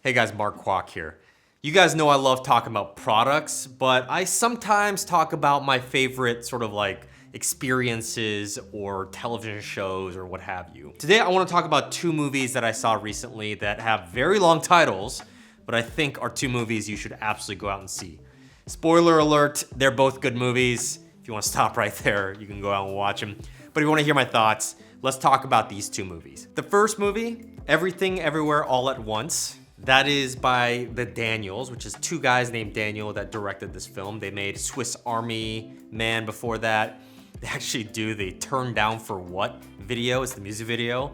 Hey guys, Mark Kwok here. You guys know I love talking about products, but I sometimes talk about my favorite sort of like experiences or television shows or what have you. Today I want to talk about two movies that I saw recently that have very long titles, but I think are two movies you should absolutely go out and see. Spoiler alert, they're both good movies. If you want to stop right there, you can go out and watch them. But if you want to hear my thoughts, let's talk about these two movies. The first movie, Everything Everywhere All at Once. That is by the Daniels, which is two guys named Daniel that directed this film. They made Swiss Army Man before that. They actually do the Turn Down for What video. It's the music video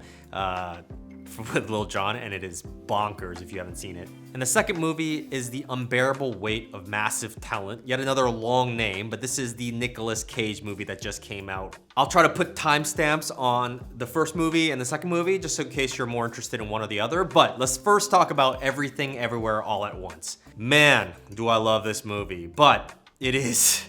with Lil Jon, and it is bonkers if you haven't seen it. And the second movie is The Unbearable Weight of Massive Talent. Yet another long name, but this is the Nicolas Cage movie that just came out. I'll try to put timestamps on the first movie and the second movie, just in case you're more interested in one or the other. But let's first talk about Everything Everywhere All at Once. Man, do I love this movie, but it is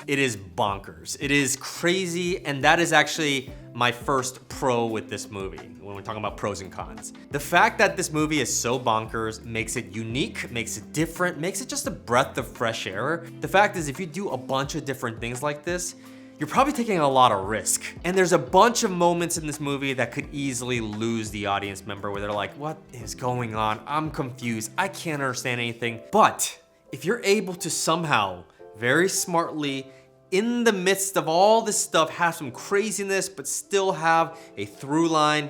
bonkers. It is crazy, and that is actually my first pro with this movie when we're talking about pros and cons. The fact that this movie is so bonkers makes it unique, makes it different, makes it just a breath of fresh air. The fact is, if you do a bunch of different things like this, you're probably taking a lot of risk. And there's a bunch of moments in this movie that could easily lose the audience member where they're like, what is going on? I'm confused. I can't understand anything. But if you're able to somehow very smartly, in the midst of all this stuff, have some craziness, but still have a through line,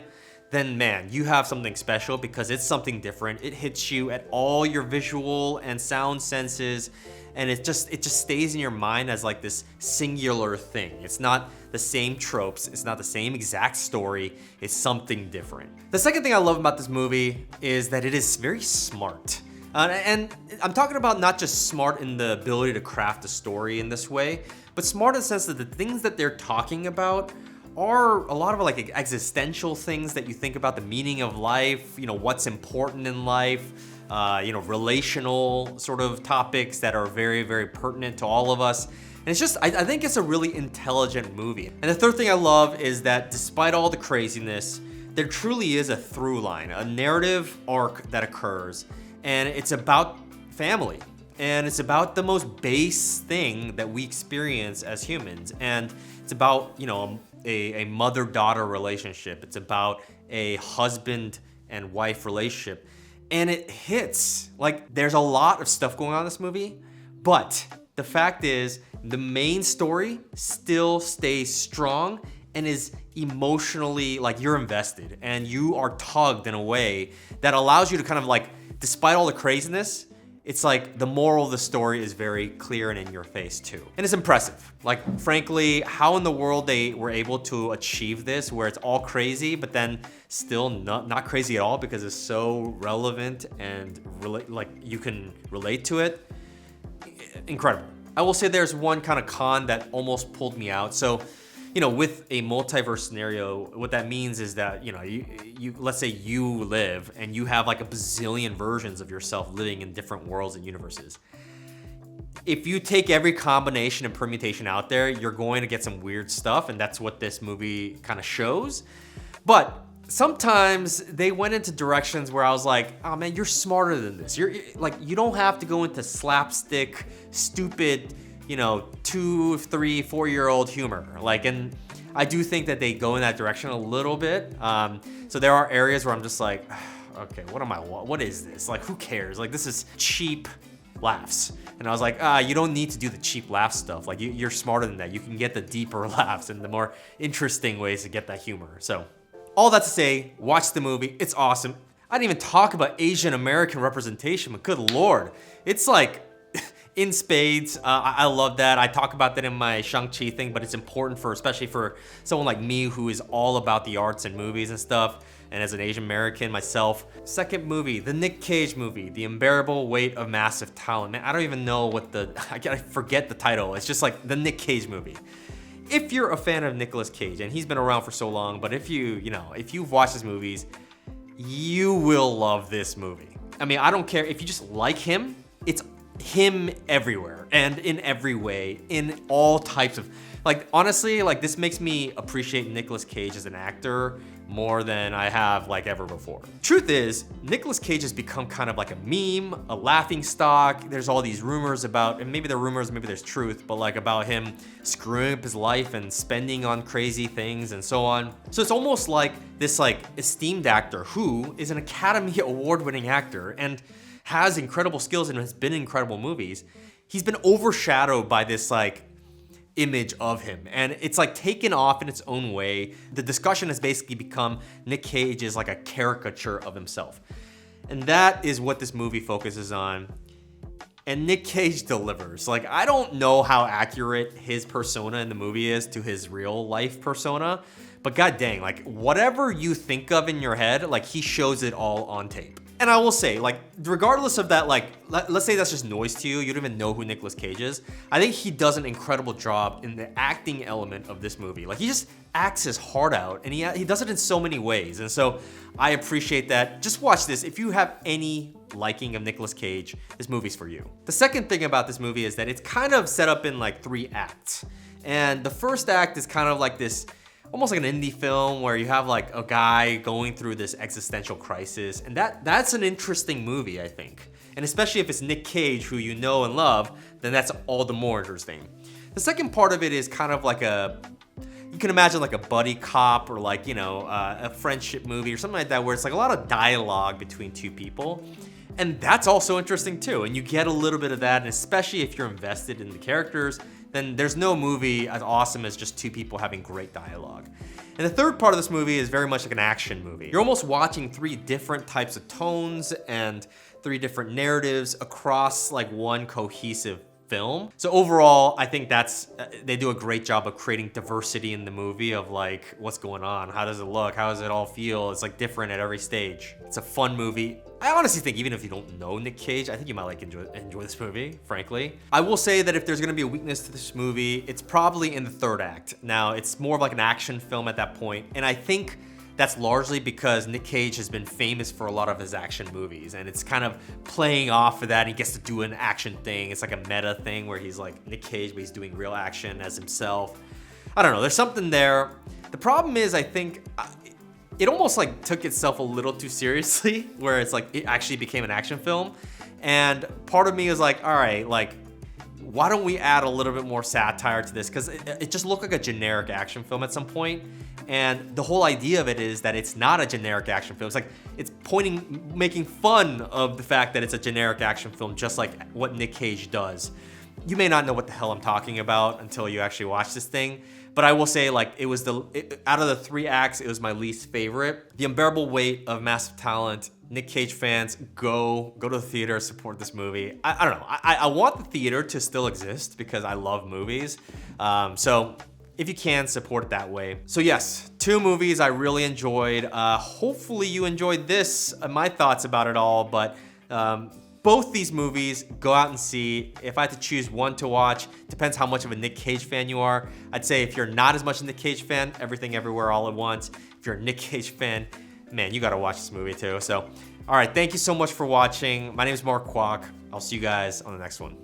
then man, you have something special because it's something different. It hits you at all your visual and sound senses, and it just stays in your mind as like this singular thing. It's not the same tropes, it's not the same exact story, it's something different. The second thing I love about this movie is that it is very smart. And I'm talking about not just smart in the ability to craft a story in this way, but smart in the sense that the things that they're talking about are a lot of like existential things that you think about, the meaning of life, what's important in life, relational sort of topics that are very, very pertinent to all of us. And it's just, I think it's a really intelligent movie. And the third thing I love is that despite all the craziness, there truly is a through line, a narrative arc that occurs. And it's about family. And it's about the most base thing that we experience as humans. And it's about, a mother-daughter relationship. It's about a husband and wife relationship. And it hits. Like, there's a lot of stuff going on in this movie. But the fact is, the main story still stays strong and is emotionally, like, you're invested. And you are tugged in a way that allows you to kind of like, despite all the craziness, it's like the moral of the story is very clear and in your face too. And it's impressive. Like, frankly, how in the world they were able to achieve this where it's all crazy, but then still not crazy at all because it's so relevant and like you can relate to it. Incredible. I will say there's one kind of con that almost pulled me out. So, with a multiverse scenario, what that means is that, you let's say you live and you have like a bazillion versions of yourself living in different worlds and universes. If you take every combination and permutation out there, you're going to get some weird stuff, and that's what this movie kind of shows. But sometimes they went into directions where I was like, oh man, you're smarter than this. You're like, you don't have to go into slapstick, stupid, 2, 3, 4-year-old humor. And I do think that they go in that direction a little bit. So there are areas where I'm just like, okay, what is this? Like, who cares? Like, this is cheap laughs. And I was like, you don't need to do the cheap laugh stuff. Like, you're smarter than that. You can get the deeper laughs and the more interesting ways to get that humor. So all that to say, watch the movie. It's awesome. I didn't even talk about Asian American representation, but good Lord. It's like, in spades. I love that. I talk about that in my Shang-Chi thing, but it's important especially for someone like me who is all about the arts and movies and stuff, and as an Asian American myself. Second movie, the Nick Cage movie, The Unbearable Weight of Massive Talent. Man, I don't even know I forget the title. It's just like the Nick Cage movie. If you're a fan of Nicolas Cage, and he's been around for so long, but if you've watched his movies, you will love this movie. I mean, I don't care if you just like him, it's him everywhere and in every way, in all types of, like, honestly, like, this makes me appreciate Nicolas Cage as an actor more than I have like ever before. Truth is, Nicolas Cage has become kind of like a meme, a laughing stock. There's all these rumors about, and maybe they're rumors, maybe there's truth, but like about him screwing up his life and spending on crazy things and so on. So it's almost like this like esteemed actor who is an Academy Award-winning actor and has incredible skills and has been in incredible movies. He's been overshadowed by this like image of him, and it's like taken off in its own way. The discussion has basically become Nick Cage is like a caricature of himself, and that is what this movie focuses on, and Nick Cage delivers. Like, I don't know how accurate his persona in the movie is to his real life persona, but god dang, like whatever you think of in your head, like he shows it all on tape. And I will say, like, regardless of that, like, let's say that's just noise to you, you don't even know who Nicolas Cage is, I think he does an incredible job in the acting element of this movie. Like, he just acts his heart out, and he does it in so many ways, and so I appreciate that. Just watch this. If you have any liking of Nicolas Cage, this movie's for you. The second thing about this movie is that it's kind of set up in, like, 3 acts. And the first act is kind of like this, almost like an indie film where you have like a guy going through this existential crisis, and that's an interesting movie, I think. And especially if it's Nick Cage, who you know and love, then that's all the more interesting. The second part of it is kind of like you can imagine like a buddy cop or like, you know, a friendship movie or something like that, where it's like a lot of dialogue between 2 people. And that's also interesting too, and you get a little bit of that, and especially if you're invested in the characters, then there's no movie as awesome as just 2 people having great dialogue. And the third part of this movie is very much like an action movie. You're almost watching 3 different types of tones and 3 different narratives across like one cohesive film. So overall, I think they do a great job of creating diversity in the movie of like, what's going on? How does it look? How does it all feel? It's like different at every stage. It's a fun movie. I honestly think even if you don't know Nick Cage, I think you might like enjoy this movie, frankly. I will say that if there's gonna be a weakness to this movie, it's probably in the 3rd act. Now, it's more of like an action film at that point, and I think that's largely because Nick Cage has been famous for a lot of his action movies, and it's kind of playing off of that. He gets to do an action thing. It's like a meta thing where he's like Nick Cage, but he's doing real action as himself. I don't know, there's something there. The problem is, I think, it almost like took itself a little too seriously, where it's like it actually became an action film. And part of me is like, all right, like, why don't we add a little bit more satire to this? Because it just looked like a generic action film at some point. And the whole idea of it is that it's not a generic action film. It's like, it's making fun of the fact that it's a generic action film, just like what Nick Cage does. You may not know what the hell I'm talking about until you actually watch this thing. But I will say, like, out of the 3 acts, it was my least favorite. The unbearable weight of massive talent. Nick Cage fans, go to the theater, support this movie. I don't know. I want the theater to still exist because I love movies. So if you can, support it that way. So yes, 2 movies I really enjoyed. Hopefully you enjoyed this, my thoughts about it all, but both these movies, go out and see. If I had to choose one to watch, depends how much of a Nick Cage fan you are. I'd say if you're not as much a Nick Cage fan, Everything Everywhere All at Once. If you're a Nick Cage fan, man, you gotta watch this movie too. So, all right, thank you so much for watching. My name is Mark Kwok. I'll see you guys on the next one.